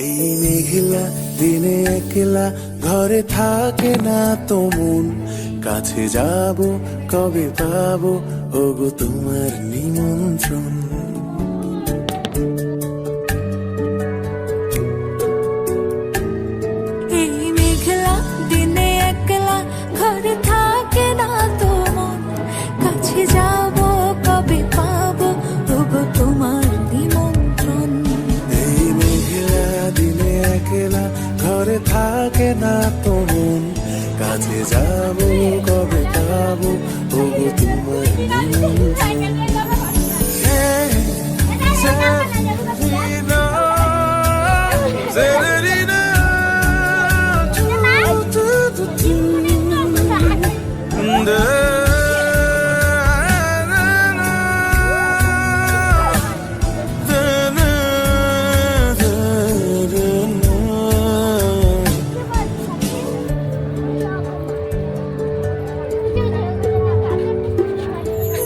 এই মেঘলা দিনে একলা ঘরে থাকে না তো মন, কাছে যাব কবে পাবো ওগো তোমার নিমন্ত্রণ। এই মেঘলা দিনে একলা ঘরে থাকে না তো মন, কাছে যাব কবে পাবো ওগো তোমার নিমন্ত্রণ। এই মেঘলা দিনে একলা ঘরে থাকে না তো মন, কাছে যাব কবে পাবো ওগো তোমার নিমন্ত্রণ।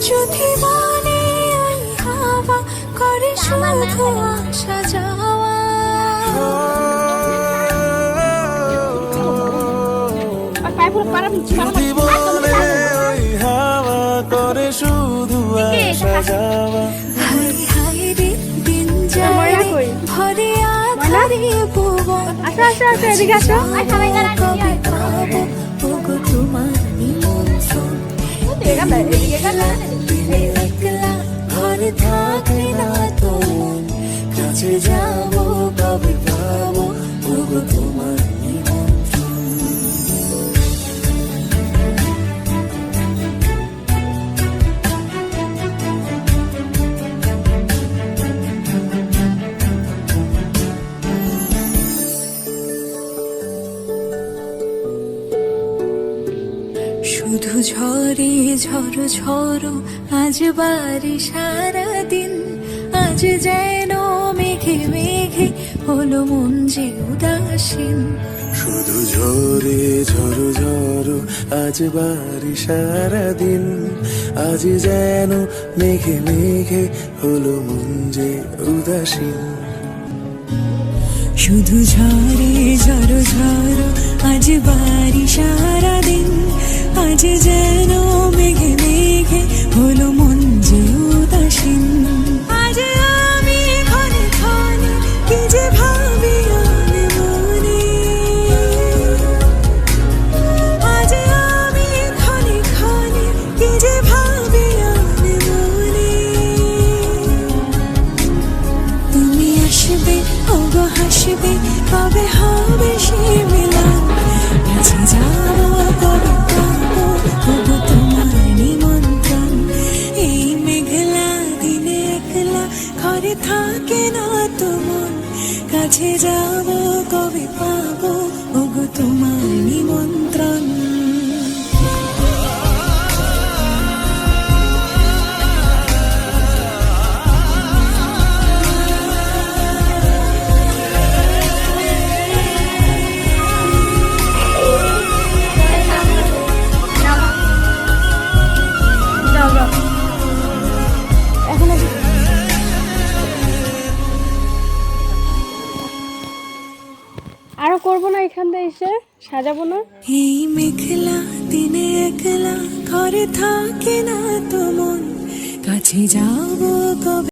যদি মনে ওই হাওয়া করে শুধু আসা যাওয়া, যদি বলে ওই হাওয়া করে শুধু আসা যাওয়া, হাই হাই রে দিন যায় রে ভরে আধারে ভুবন, কবে পাবো ওগো তোমার নিমন্ত্রণ। মেঘলা দিনে একলা ঘরে থাকে না তো মন, কাছে যাব কবে পাবো ওগো তোমার নিমন্ত্রণ। শুধু ঝরে ঝড়ো ঝড়ো আজ বাড়ি সারাদিন, আজ যেন মেঘে মেঘে হলো মন যে উদাসীন। শুধু ঝরে ঝড়ো ঝড়ো আজ বাড়ি সারাদিন, আজ যেন মেঘে মেঘে হলো মন যে উদাসীন। শুধু ঝরে ঝড়ো ঝড়ো আজ বাড়ি সারাদিন, আজ যেন মেঘে মেঘে হলো মন যে উদাসীন। আজ আমি ক্ষণে ক্ষণে কি যে ভাবি আমি মনে, আজ আমি ক্ষণে ক্ষণে কি যে ভাবি আমি মনে। তুমি আসবে ওগো হাসবে কবে হবে সে মিলন, কাছে যাবো কবে পাবো ওগো তোমার নিমন্ত্রণ। এই মেঘলা দিনে একলা ঘরে থাকে না তো মন, কাছে যাবো কবে পাবো ওগো তোমার নিমন্ত্রণ। আরো করবো না, এখান থেকে এসে সাজাবো না। এই মেঘলা দিনে একলা ঘরে থাকে না তো মন, কাছে যাবো কবে